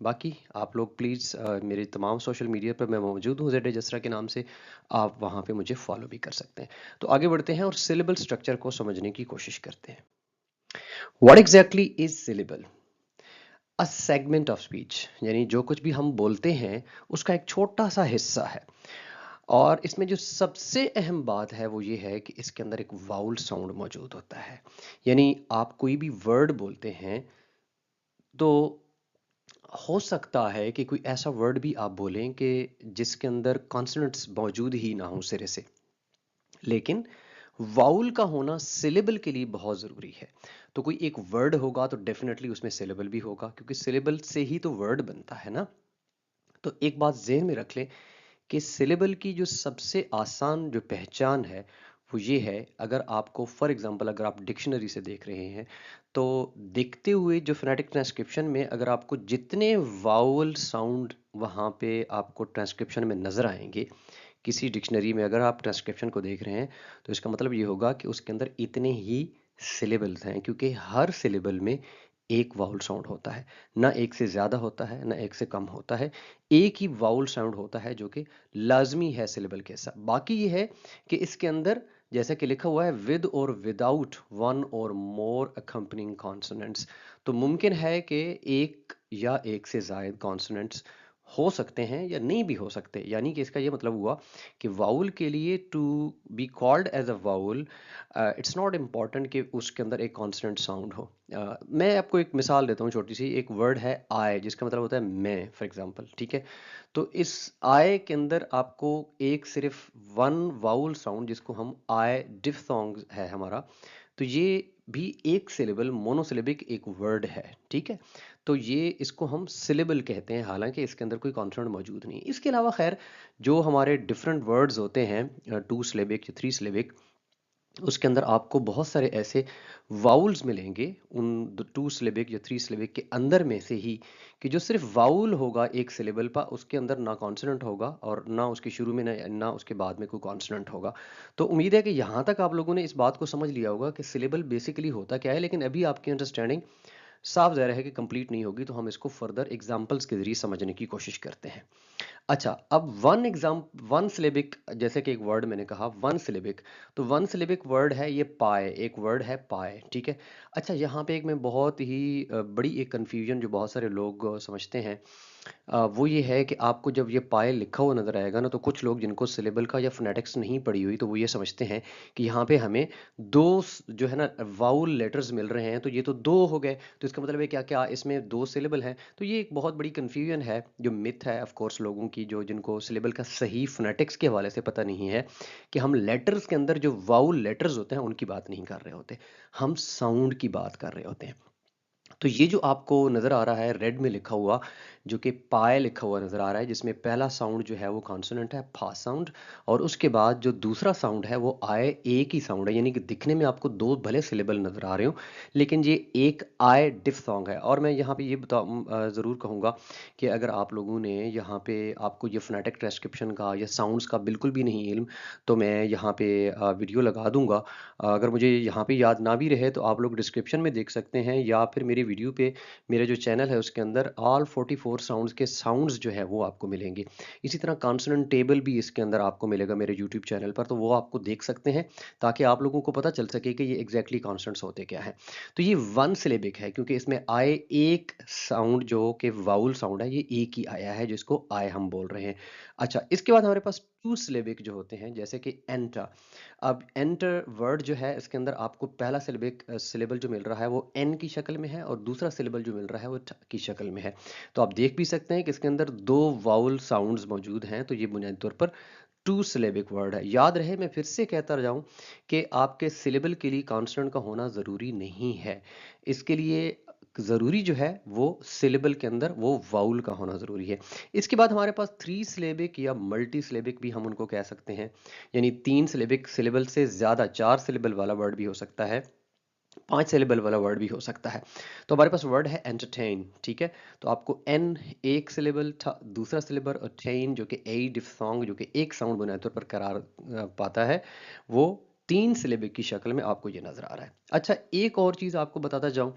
बाकी आप लोग प्लीज़ मेरे तमाम सोशल मीडिया पर मैं मौजूद हूँ ज़ेड जसरा के नाम से। आप वहाँ पे मुझे फॉलो भी कर सकते हैं। तो आगे बढ़ते हैं और सिलेबल स्ट्रक्चर को समझने की कोशिश करते हैं। What exactly is syllable? A segment of speech, यानी जो कुछ भी हम बोलते हैं उसका एक छोटा सा हिस्सा है। और इसमें जो सबसे अहम बात है वो ये है कि इसके अंदर एक वाउल साउंड मौजूद होता है। यानी आप कोई भी वर्ड बोलते हैं तो हो सकता है कि कोई ऐसा वर्ड भी आप बोलें कि जिसके अंदर कॉन्सोनेंट्स मौजूद ही ना हो सिरे से, लेकिन वाउल का होना सिलेबल के लिए बहुत ज़रूरी है। तो कोई एक वर्ड होगा तो डेफिनेटली उसमें सिलेबल भी होगा, क्योंकि सिलेबल से ही तो वर्ड बनता है ना। तो एक बात ज़हन में रख लें कि सिलेबल की जो सबसे आसान जो पहचान है वो ये है। अगर आपको फॉर एग्जांपल अगर आप डिक्शनरी से देख रहे हैं तो देखते हुए जो फोनेटिक ट्रांसक्रिप्शन में अगर आपको जितने वावल साउंड वहाँ पे आपको ट्रांसक्रिप्शन में नज़र आएंगे, किसी डिक्शनरी में अगर आप ट्रांसक्रिप्शन को देख रहे हैं तो इसका मतलब ये होगा कि उसके अंदर इतने ही सिलेबल्स हैं, क्योंकि हर सिलेबल में एक वाउल साउंड होता है। ना एक से ज़्यादा होता है ना एक से कम होता है। एक ही वाउल साउंड होता है जो कि लाजमी है सिलेबल के साथ। बाकी ये है कि इसके अंदर जैसा कि लिखा हुआ है विद और विदाउट वन और मोर अकम्पनिंग कॉन्सोनेंट्स, तो मुमकिन है कि एक या एक से ज़ायद कॉन्सोनेंट्स हो सकते हैं या नहीं भी हो सकते। यानी कि इसका ये मतलब हुआ कि वाउल के लिए to be called as a vowel it's not important कि उसके अंदर एक कॉन्सोनेंट साउंड हो। मैं आपको एक मिसाल देता हूँ छोटी सी। एक वर्ड है आई जिसका मतलब होता है मैं, फॉर एग्जांपल, ठीक है। तो इस आई के अंदर आपको एक सिर्फ वन वाउल साउंड जिसको हम आई डिफथोंग है हमारा, तो ये भी एक सिलेबल मोनोसिलेबिक एक वर्ड है, ठीक है। तो ये इसको हम सिलेबल कहते हैं, हालांकि इसके अंदर कोई कॉन्सोनेंट मौजूद नहीं है। इसके अलावा खैर जो हमारे डिफरेंट वर्ड्स होते हैं टू सिलेबिक या थ्री सिलेबिक, उसके अंदर आपको बहुत सारे ऐसे वाउल्स मिलेंगे उन टू सिलेबिक या थ्री सिलेबिक के अंदर में से ही, कि जो सिर्फ वाउल होगा एक सिलेबल पर, उसके अंदर ना कॉन्सोनेंट होगा और ना उसके शुरू में ना उसके बाद में कोई कॉन्सोनेंट होगा। तो उम्मीद है कि यहाँ तक आप लोगों ने इस बात को समझ लिया होगा कि सिलेबल बेसिकली होता क्या है, लेकिन अभी आपकी अंडरस्टैंडिंग साफ ज़ाहिर है कि कंप्लीट नहीं होगी, तो हम इसको फर्दर एग्जांपल्स के जरिए समझने की कोशिश करते हैं। अच्छा, अब वन सिलेबिक, जैसे कि एक वर्ड मैंने कहा वन सिलेबिक, तो वन सिलेबिक वर्ड है ये पाए, एक वर्ड है पाए, ठीक है। अच्छा, यहाँ पे एक मैं बहुत ही बड़ी एक कंफ्यूजन जो बहुत सारे लोग समझते हैं, वो ये है कि आपको जब ये पाए लिखा हुआ नजर आएगा ना, तो कुछ लोग जिनको सिलेबल का या फोनेटिक्स नहीं पड़ी हुई, तो वो ये समझते हैं कि यहाँ पे हमें जो है ना वाउल लेटर्स मिल रहे हैं, तो ये तो दो हो गए, तो इसका मतलब है क्या क्या इसमें दो सिलेबल हैं। तो ये एक बहुत बड़ी कंफ्यूजन है, जो मिथ है ऑफ कोर्स लोगों की, जो जिनको सिलेबल का सही फोनेटिक्स के हवाले से पता नहीं है, कि हम लेटर्स के अंदर जो वाउल लेटर्स होते हैं उनकी बात नहीं कर रहे होते, हम साउंड की बात कर रहे होते हैं। तो ये जो आपको नज़र आ रहा है रेड में लिखा हुआ, जो कि पाए लिखा हुआ नज़र आ रहा है, जिसमें पहला साउंड जो है वो कॉन्सोनेंट है फा साउंड, और उसके बाद जो दूसरा साउंड है वो आए एक ही साउंड है। यानी कि दिखने में आपको दो भले सिलेबल नज़र आ रहे हो, लेकिन ये एक आए डिफ सॉन्ग है। और मैं यहाँ पे ये ज़रूर कहूँगा कि अगर आप लोगों ने यहाँ पे आपको ये फोनेटिक ट्रांसक्रिप्शन का या साउंड्स का बिल्कुल भी नहीं इल्म, तो मैं यहाँ पे वीडियो लगा दूंगा। अगर मुझे यहाँ पे याद ना भी रहे तो आप लोग डिस्क्रिप्शन में देख सकते हैं, या फिर मेरी वीडियो पे मेरा जो चैनल है उसके अंदर ऑल 44 साउंड्स के साउंड्स जो है वो आपको मिलेंगे। इसी तरह कॉन्सोनेंट टेबल भी इसके अंदर आपको मिलेगा मेरे यूट्यूब चैनल पर, तो वो आपको देख सकते हैं, ताकि आप लोगों को पता चल सके कि ये एग्जैक्टली कॉन्सोनेंट्स होते क्या हैं। तो ये वन सिलेबिक है, क्योंकि इसमें आए एक साउंड जो कि वाउल साउंड है, ये एक ही आया है जिसको आए हम बोल रहे हैं। अच्छा, इसके बाद हमारे पास टू सिलेबिक जो होते हैं, जैसे कि एंटर। अब एंटर वर्ड जो है इसके अंदर आपको पहला सिलेबल जो मिल रहा है वो एन की शक्ल में है, और दूसरा सिलेबल जो मिल रहा है वो ट की शक्ल में है। तो आप देख भी सकते हैं कि इसके अंदर दो वाउल साउंड्स मौजूद हैं, तो ये बुनियादी तौर पर टू सिलेबिक वर्ड है। याद रहे, मैं फिर से कहता जाऊं कि आपके सिलेबल के लिए कॉन्सोनेंट का होना ज़रूरी नहीं है। इसके लिए ज़रूरी जो है वो सिलेबल के अंदर वो वाउल का होना ज़रूरी है। इसके बाद हमारे पास थ्री सिलेबिक या मल्टी सिलेबिक भी हम उनको कह सकते हैं, यानी तीन सिलेबिक, सिलेबल से ज़्यादा चार सिलेबल वाला वर्ड भी हो सकता है, पांच सिलेबल वाला वर्ड भी हो सकता है। तो हमारे पास वर्ड है एंटरटेन, ठीक है। तो आपको एन एक सिलेबल था, दूसरा सिलेबल और टेन जो कि ए डिफथोंग जो कि एक साउंड बुनियादी तौर पर करार पाता है, वो तीन सिलेबिक की शक्ल में आपको ये नजर आ रहा है। अच्छा, एक और चीज आपको बताता जाऊं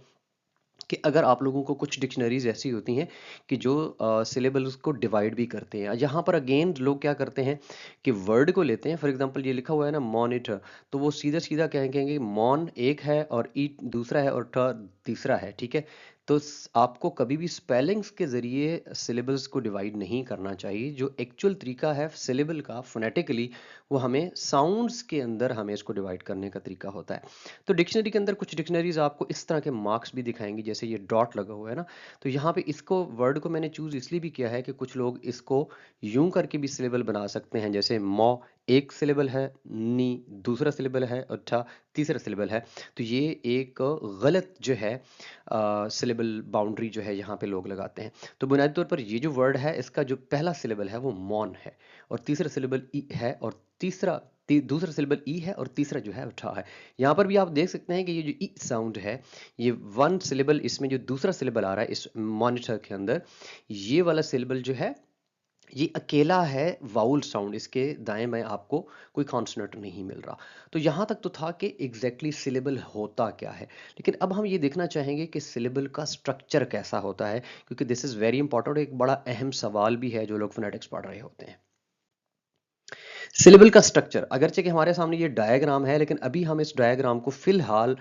कि अगर आप लोगों को कुछ डिक्शनरीज ऐसी होती हैं कि जो सिलेबल्स को डिवाइड भी करते हैं, यहाँ पर अगेन लोग क्या करते हैं कि वर्ड को लेते हैं। फॉर एग्जांपल ये लिखा हुआ है ना मॉनिटर, तो वो सीधा सीधा क्या कहेंगे, मॉन एक है और ईट दूसरा है और ट तीसरा है, ठीक है। तो आपको कभी भी स्पेलिंग्स के जरिए सिलेबल्स को डिवाइड नहीं करना चाहिए। जो एक्चुअल तरीका है सिलेबल का फोनेटिकली, वो हमें साउंड्स के अंदर हमें इसको डिवाइड करने का तरीका होता है। तो डिक्शनरी के अंदर कुछ डिक्शनरीज आपको इस तरह के मार्क्स भी दिखाएंगी, जैसे ये डॉट लगा हुआ है ना, तो यहाँ पे इसको वर्ड को मैंने चूज इसलिए भी किया है कि कुछ लोग इसको यूं करके भी सिलेबल बना सकते हैं, जैसे मॉ एक सिलेबल है, नी दूसरा सिलेबल है और ठा तीसरा सिलेबल है। तो ये एक गलत जो है सिलेबल बाउंड्री जो है यहाँ पे लोग लगाते हैं। तो बुनियादी तौर पर ये जो वर्ड है इसका जो पहला सिलेबल है वो मॉन है, और तीसरा सिलेबल ई है, और दूसरा सिलेबल ई है, और तीसरा जो है उठा है। यहाँ पर भी आप देख सकते हैं कि ये जो ई साउंड है, ये वन सिलेबल, इसमें जो दूसरा सिलेबल आ रहा है इस मॉनिटर के अंदर, ये वाला सिलेबल जो है ये अकेला है वाउल साउंड, इसके दाएं बाएं आपको कोई कॉन्सोनेंट नहीं मिल रहा। तो यहाँ तक तो था कि एग्जैक्टली सिलेबल होता क्या है, लेकिन अब हम ये देखना चाहेंगे कि सिलेबल का स्ट्रक्चर कैसा होता है, क्योंकि दिस इज़ वेरी इंपॉर्टेंट, एक बड़ा अहम सवाल भी है जो लोग फोनेटिक्स पढ़ रहे होते हैं। सिलेबल का स्ट्रक्चर, अगरचे कि हमारे सामने ये डायग्राम है, लेकिन अभी हम इस डायग्राम को फिलहाल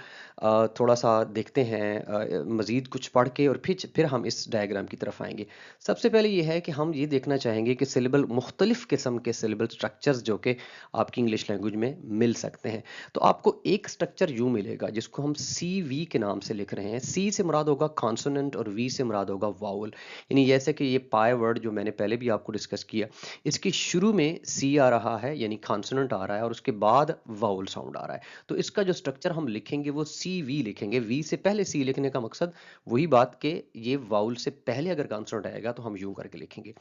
थोड़ा सा देखते हैं मज़ीद कुछ पढ़ के, और फिर हम इस डायग्राम की तरफ आएंगे। सबसे पहले ये है कि हम ये देखना चाहेंगे कि सिलेबल, मुख्तलिफ किस्म के सिलेबल स्ट्रक्चर्स जो कि आपकी इंग्लिश लैंग्वेज में मिल सकते हैं। तो आपको एक स्ट्रक्चर यूँ मिलेगा जिसको हम CV के नाम से लिख रहे हैं। C से मुराद होगा कॉन्सोनेंट और V से मुराद होगा वाउल। यानी जैसे कि ये पाई वर्ड जो मैंने पहले भी आपको डिस्कस किया, इसके शुरू में C आ रहा है यानी कॉन्सोनेंट आ रहा है, और उसके बाद वाउल साउंड आ रहा है। तो इसका जो स्ट्रक्चर हम लिखेंगे वो CV लिखेंगे। V से पहले C लिखने का मकसद वही बात कि ये वाउल से पहले अगर कॉन्सोनेंट आएगा तो हम यूं करके लिखेंगे।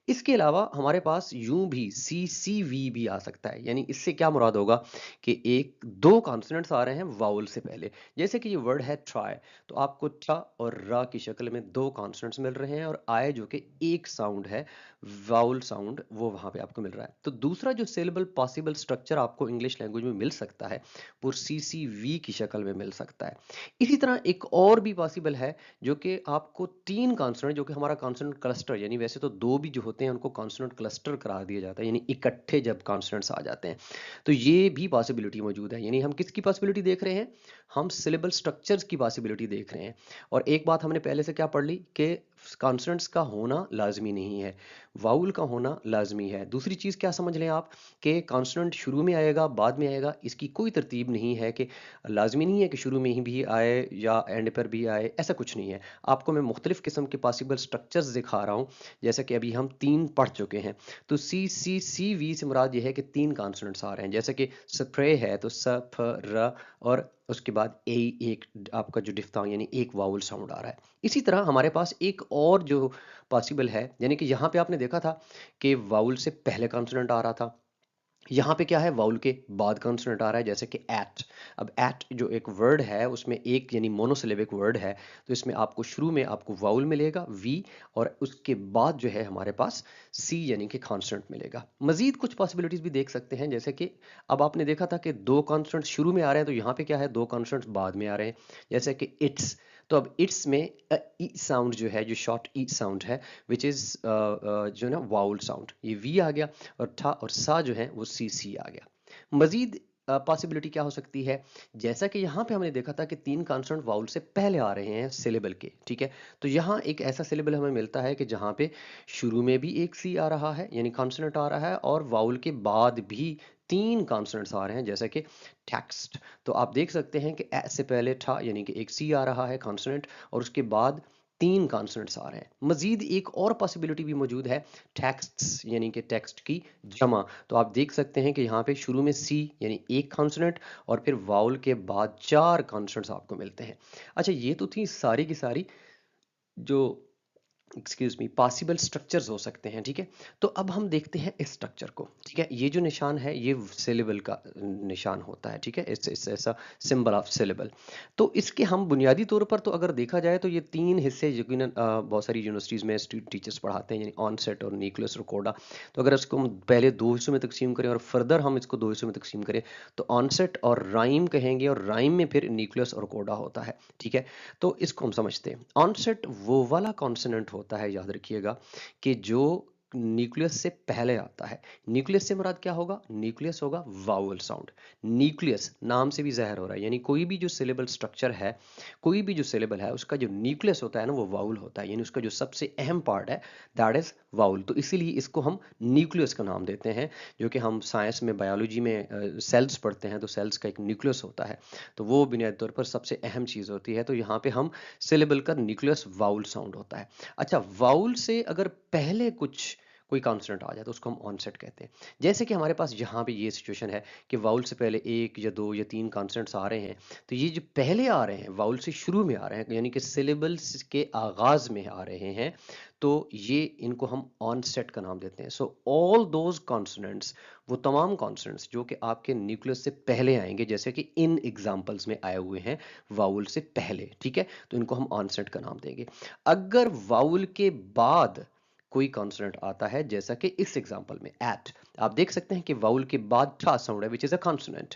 इसके अलावा हमारे पास यूं भी CCV भी आ सकता है। यानी इससे क्या मुराद होगा कि एक दो कॉन्सोनेंट्स आ रहे हैं वाउल से पहले, जैसे कि ये वर्ड है ट्राई, तो आपको ट्रा और रा की शक्ल में दो कॉन्सोनेंट्स मिल रहे हैं, और आय जो कि एक साउंड है, वाउल साउंड, वो वहां पे आपको मिल रहा है। तो दूसरा जो सिलेबल पॉसिबल स्ट्रक्चर आपको इंग्लिश लैंग्वेज में मिल सकता है वो CCV की शक्ल में मिल सकता है। इसी तरह एक और भी पॉसिबल है जो कि आपको तीन कॉन्सोनेंट, जो कि हमारा कॉन्सोनेंट क्लस्टर, यानी वैसे तो दो भी जो होते हैं उनको कॉन्सोनेंट क्लस्टर करार दिया जाता है, यानी इकट्ठे जब कॉन्सोनेंट्स आ जाते हैं, तो ये भी पॉसिबिलिटी मौजूद है। यानी हम किसकी पॉसिबिलिटी देख रहे हैं, हम सिलेबल स्ट्रक्चर्स की पॉसिबिलिटी देख रहे हैं। और एक बात हमने पहले से क्या पढ़ ली कि कॉन्सोनेंट्स का होना लाजमी नहीं है, वाउल का होना लाजमी है। दूसरी चीज़ क्या समझ लें आप कि कॉन्सोनेंट शुरू में आएगा बाद में आएगा, इसकी कोई तरतीब नहीं है, कि लाजमी नहीं है कि शुरू में ही भी आए या एंड पर भी आए, ऐसा कुछ नहीं है। आपको मैं मुख्तलिफ किस्म के पॉसिबल स्ट्रक्चर्स दिखा रहा हूँ, जैसा कि अभी हम तीन पढ़ चुके हैं। तो CCCV से मुराद ये है कि तीन कॉन्सोनेंट्स आ रहे हैं, जैसे कि स्प्रे है तो स फ र, और उसके बाद ए, एक आपका जो डिफ्थांग यानी एक वाउल साउंड आ रहा है। इसी तरह हमारे पास एक और जो पॉसिबल है, यानी कि यहाँ पे आपने देखा था कि वाउल से पहले कॉन्सोनेंट आ रहा था, यहाँ पे क्या है, वाउल के बाद कॉन्सोनेंट आ रहा है, जैसे कि एट। अब एट जो एक वर्ड है उसमें एक यानी मोनोसिलेबिक वर्ड है, तो इसमें आपको शुरू में आपको वाउल मिलेगा V, और उसके बाद जो है हमारे पास C यानी कि कॉन्सोनेंट मिलेगा। मजीद कुछ पॉसिबिलिटीज भी देख सकते हैं, जैसे कि अब आपने देखा था कि दो कॉन्सोनेंट शुरू में आ रहे हैं, तो यहाँ पे क्या है, दो कॉन्सोनेंट बाद में आ रहे हैं, जैसे कि इट्स। तो अब इट्स में ई साउंड जो है, जो शॉर्ट ई साउंड है, विच इज जो ना वाउल साउंड, ये V आ गया, और ठा और सा जो है वो CC आ गया। मजीद पॉसिबिलिटी क्या हो सकती है, जैसा कि यहाँ पे हमने देखा था कि तीन कॉन्सोनेंट वाउल से पहले आ रहे हैं सिलेबल के, ठीक है। तो यहाँ एक ऐसा सिलेबल हमें मिलता है कि जहाँ पे शुरू में भी एक C आ रहा है यानी कॉन्सोनेंट आ रहा है, और वाउल के बाद भी तीन कॉन्सोनेंट्स आ रहे हैं, जैसे कि टेक्स्ट। तो आप देख सकते हैं कि ए से पहले ठा यानी कि एक C आ रहा है कॉन्सोनेंट, और उसके बाद तीन कॉन्सोनेंट्स आ रहे हैं। मजीद एक और पॉसिबिलिटी भी मौजूद है, टेक्स्ट्स यानी कि टेक्स्ट की जमा। तो आप देख सकते हैं कि यहाँ पे शुरू में C यानी एक कॉन्सोनेंट, और फिर वाउल के बाद चार कॉन्सोनेंट्स आपको मिलते हैं। अच्छा, ये तो थी सारी की सारी जो एक्सक्यूज मी पॉसिबल स्ट्रक्चर्स हो सकते हैं, ठीक है। तो अब हम देखते हैं इस स्ट्रक्चर को, ठीक है। ये जो निशान है ये सिलेबल का निशान होता है, ठीक है। इस ऐसा सिंबल ऑफ सिलेबल। तो इसके हम बुनियादी तौर पर तो अगर देखा जाए तो ये तीन हिस्से यकीनन बहुत सारी यूनिवर्सिटीज़ में टीचर्स पढ़ाते हैं, यानी ऑनसेट और न्यूक्लियस और कोडा। तो अगर इसको हम पहले दो हिस्सों में तकसीम करें और फर्दर हम इसको दो हिस्सों में तकसीम करें तो ऑनसेट और राइम कहेंगे, और राइम में फिर न्यूक्लियस और कोडा होता है, ठीक है। तो इसको हम समझते हैं। ऑनसेट वो वाला कॉन्सोनेंट होता है, याद रखिएगा, कि जो न्यूक्लियस से पहले आता है। न्यूक्लियस से मुराद क्या होगा? न्यूक्लियस होगा वाउल साउंड। न्यूक्लियस नाम से भी ज़ाहिर हो रहा है, यानी कोई भी जो सिलेबल स्ट्रक्चर है, कोई भी जो सिलेबल है, उसका जो न्यूक्लियस होता है ना, वो वाउल होता है, यानी उसका जो सबसे अहम पार्ट है दैट इज वाउल। तो इसीलिए इसको हम न्यूक्लियस का नाम देते हैं। जो कि हम साइंस में, बायोलॉजी में सेल्स पढ़ते हैं, तो सेल्स का एक न्यूक्लियस होता है, तो वो बुनियादी तौर पर सबसे अहम चीज़ होती है। तो यहाँ पे हम सिलेबल का न्यूक्लियस वाउल साउंड होता है। अच्छा, वाउल से अगर पहले कुछ कोई कॉन्सोनेंट आ जाए तो उसको हम ऑनसेट कहते हैं। जैसे कि हमारे पास यहाँ पे ये सिचुएशन है कि वाउल से पहले एक या दो या तीन कॉन्सोनेंट्स आ रहे हैं, तो ये जो पहले आ रहे हैं वाउल से शुरू में आ रहे हैं, यानी कि सिलेबल्स के आगाज में आ रहे हैं, तो ये इनको हम ऑनसेट का नाम देते हैं। सो ऑल दोज कॉन्सोनेंट्स, वो तमाम कॉन्सोनेंट्स जो कि आपके न्यूक्लियस से पहले आएंगे, जैसे कि इन एग्जांपल्स में आए हुए हैं वाउल से पहले, ठीक है, तो इनको हम ऑनसेट का नाम देंगे। अगर वाउल के बाद कोई कॉन्सोनेंट आता है, जैसा कि इस एग्जांपल में एट, आप देख सकते हैं कि वाउल के बाद ठा साउंड है विच इज अ कॉन्सोनेंट,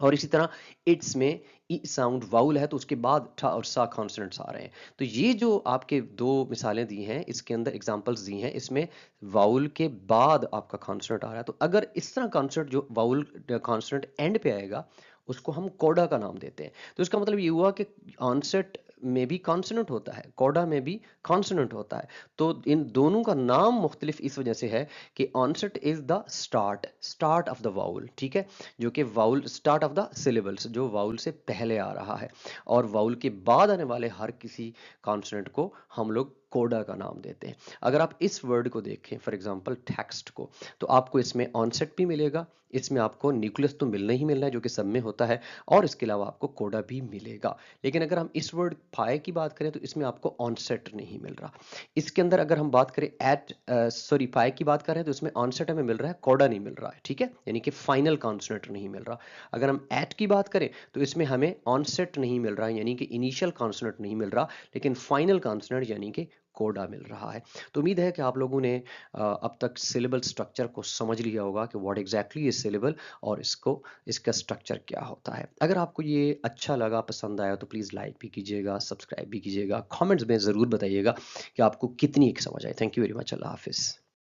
और इसी तरह इट्स में ई साउंड वाउल है तो उसके बाद ठा और सा कॉन्सोनेंट्स आ रहे हैं। तो ये जो आपके दो मिसालें दी हैं, इसके अंदर एग्जांपल्स दी हैं, इसमें वाउल के बाद आपका कॉन्सोनेंट आ रहा है। तो अगर इस तरह कॉन्सोनेंट जो वाउल कॉन्सोनेंट एंड पे आएगा, उसको हम कोडा का नाम देते हैं। तो इसका मतलब ये हुआ कि ऑनसेट में भी कॉन्सोनेंट होता है, कोडा में भी कॉन्सोनेंट होता है। तो इन दोनों का नाम मुख्तलिफ इस वजह से है कि onset is the start of the vowel, ठीक है, जो कि vowel start of the syllables, जो वाउल से पहले आ रहा है, और वाउल के बाद आने वाले हर किसी कॉन्सोनेंट को हम लोग कोडा का नाम देते हैं। अगर आप इस वर्ड को देखें, फॉर एग्जांपल टेक्स्ट को, तो आपको इसमें ऑनसेट भी मिलेगा, इसमें आपको न्यूक्लियस तो मिलना ही मिलना है जो कि सब में होता है, और इसके अलावा आपको कोडा भी मिलेगा। लेकिन अगर हम इस वर्ड फाई की बात करें तो इसमें आपको ऑनसेट नहीं मिल रहा। इसके अंदर अगर हम बात करें एट सॉरी फाई की बात करें तो इसमें ऑनसेट हमें मिल रहा है, कोडा नहीं मिल रहा है, ठीक है, यानी कि फाइनल कॉन्सोनेंट नहीं मिल रहा। अगर हम एट की बात करें तो इसमें हमें ऑनसेट नहीं मिल रहा है, यानी कि इनिशियल कॉन्सोनेंट नहीं मिल रहा, लेकिन फाइनल कॉन्सोनेंट यानी कि कोडा मिल रहा है। तो उम्मीद है कि आप लोगों ने अब तक सिलेबल स्ट्रक्चर को समझ लिया होगा कि व्हाट एग्जैक्टली इज सिलेबल और इसका स्ट्रक्चर क्या होता है। अगर आपको ये अच्छा लगा, पसंद आया, तो प्लीज़ लाइक भी कीजिएगा, सब्सक्राइब भी कीजिएगा, कमेंट्स में ज़रूर बताइएगा कि आपको कितनी समझ आई। Thank you very much. अल्लाह हाफिज़।